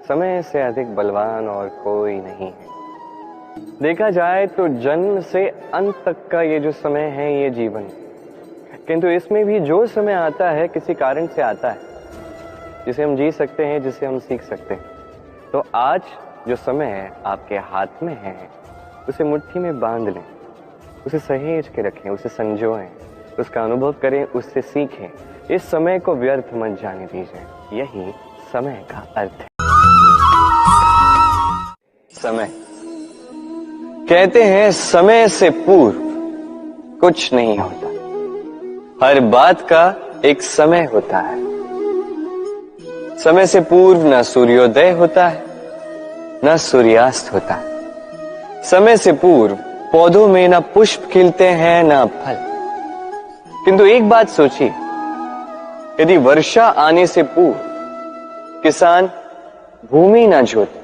समय से अधिक बलवान और कोई नहीं है। देखा जाए तो जन्म से अंत तक का ये जो समय है ये जीवन है, किंतु इसमें भी जो समय आता है किसी कारण से आता है जिसे हम जी सकते हैं, जिसे हम सीख सकते हैं। तो आज जो समय है आपके हाथ में है, उसे मुट्ठी में बांध लें, उसे सहेज के रखें, उसे संजोएं, उसका अनुभव करें, उससे सीखें। इस समय को व्यर्थ मत जाने दीजिए। यही समय का अर्थ है। समय कहते हैं समय से पूर्व कुछ नहीं होता। हर बात का एक समय होता है। समय से पूर्व न सूर्योदय होता है, न सूर्यास्त होता है। समय से पूर्व पौधों में न पुष्प खिलते हैं न फल। किंतु एक बात सोचिए, यदि वर्षा आने से पूर्व किसान भूमि न जोते,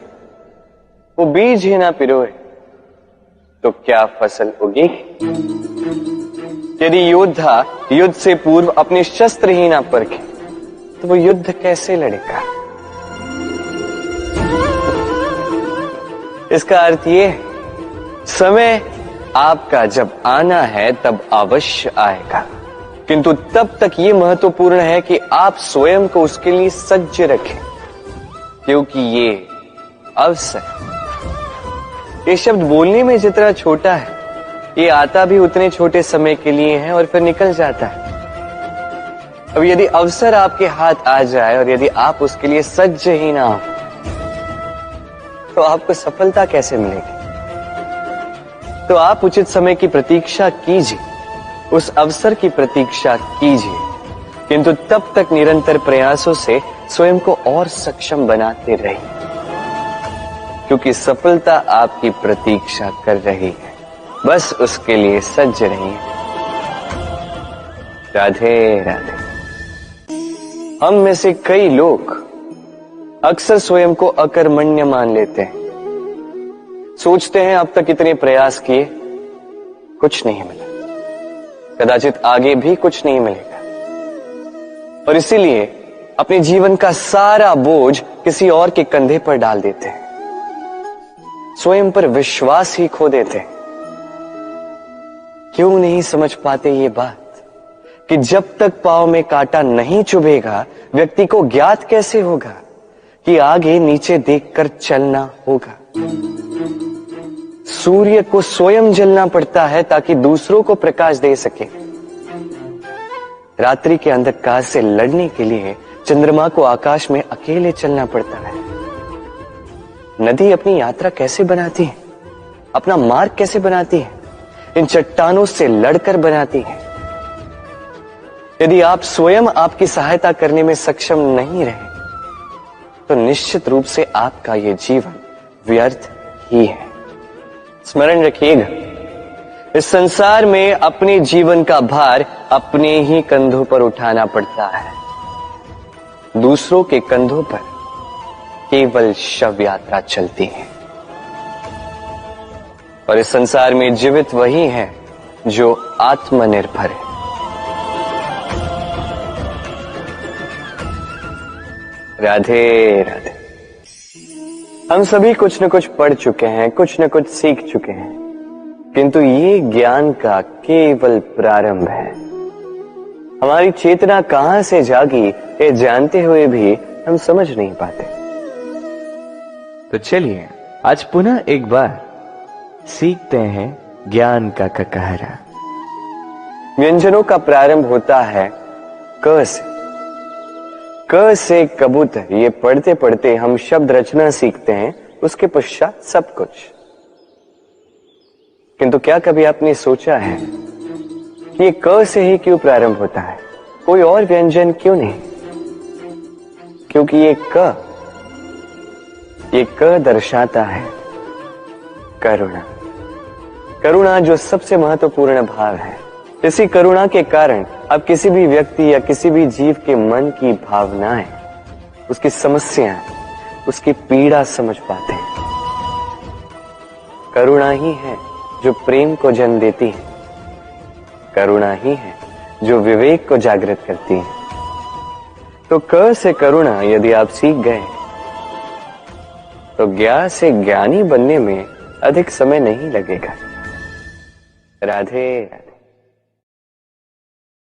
वो बीज ही ना पिरोए, तो क्या फसल उगेगी? यदि योद्धा युद्ध से पूर्व अपने शस्त्र ही ना परखे, तो वो युद्ध कैसे लड़ेगा? इसका अर्थ ये है, समय आपका जब आना है तब अवश्य आएगा, किंतु तब तक ये महत्वपूर्ण है कि आप स्वयं को उसके लिए सज्ज रखें, क्योंकि ये अवसर, ये शब्द बोलने में जितना छोटा है, ये आता भी उतने छोटे समय के लिए है और फिर निकल जाता है। अब यदि अवसर आपके हाथ आ जाए और यदि आप उसके लिए सज्ज ही ना हो, तो आपको सफलता कैसे मिलेगी? तो आप उचित समय की प्रतीक्षा कीजिए, उस अवसर की प्रतीक्षा कीजिए, किंतु तब तक निरंतर प्रयासों से स्वयं को और सक्षम बनाते रहिए, क्योंकि सफलता आपकी प्रतीक्षा कर रही है। बस उसके लिए सज्ज रहिए। राधे राधे। हम में से कई लोग अक्सर स्वयं को अकर्मण्य मान लेते हैं। सोचते हैं अब तक इतने प्रयास किए, कुछ नहीं मिला, कदाचित आगे भी कुछ नहीं मिलेगा, और इसीलिए अपने जीवन का सारा बोझ किसी और के कंधे पर डाल देते हैं। स्वयं पर विश्वास ही खो देते हैं। क्यों नहीं समझ पाते ये बात कि जब तक पांव में कांटा नहीं चुभेगा, व्यक्ति को ज्ञात कैसे होगा कि आगे नीचे देखकर चलना होगा। सूर्य को स्वयं जलना पड़ता है ताकि दूसरों को प्रकाश दे सके। रात्रि के अंधकार से लड़ने के लिए चंद्रमा को आकाश में अकेले चलना पड़ता है। नदी अपनी यात्रा कैसे बनाती है, अपना मार्ग कैसे बनाती है? इन चट्टानों से लड़कर बनाती है। यदि आप स्वयं आपकी सहायता करने में सक्षम नहीं रहे, तो निश्चित रूप से आपका यह जीवन व्यर्थ ही है। स्मरण रखिएगा, इस संसार में अपने जीवन का भार अपने ही कंधों पर उठाना पड़ता है। दूसरों के कंधों पर केवल शव यात्रा चलती है। और इस संसार में जीवित वही है जो आत्मनिर्भर है। राधे राधे। हम सभी कुछ न कुछ पढ़ चुके हैं, कुछ न कुछ सीख चुके हैं, किंतु ये ज्ञान का केवल प्रारंभ है। हमारी चेतना कहां से जागी, ये जानते हुए भी हम समझ नहीं पाते। तो चलिए आज पुनः एक बार सीखते हैं ज्ञान का ककहरा। व्यंजनों का प्रारंभ होता है क से। क से कबूतर, ये पढ़ते पढ़ते हम शब्द रचना सीखते हैं, उसके पश्चात सब कुछ। किंतु क्या कभी आपने सोचा है कि ये क से ही क्यों प्रारंभ होता है? कोई और व्यंजन क्यों नहीं? क्योंकि ये क दर्शाता है करुणा। करुणा जो सबसे महत्वपूर्ण भाव है। इसी करुणा के कारण अब किसी भी व्यक्ति या किसी भी जीव के मन की भावनाएं, उसकी समस्याएं, उसकी पीड़ा समझ पाते हैं। करुणा ही है जो प्रेम को जन्म देती है। करुणा ही है जो विवेक को जागृत करती है। तो क से करुणा यदि आप सीख गए, तो ज्ञा से ज्ञानी बनने में अधिक समय नहीं लगेगा। राधे राधे।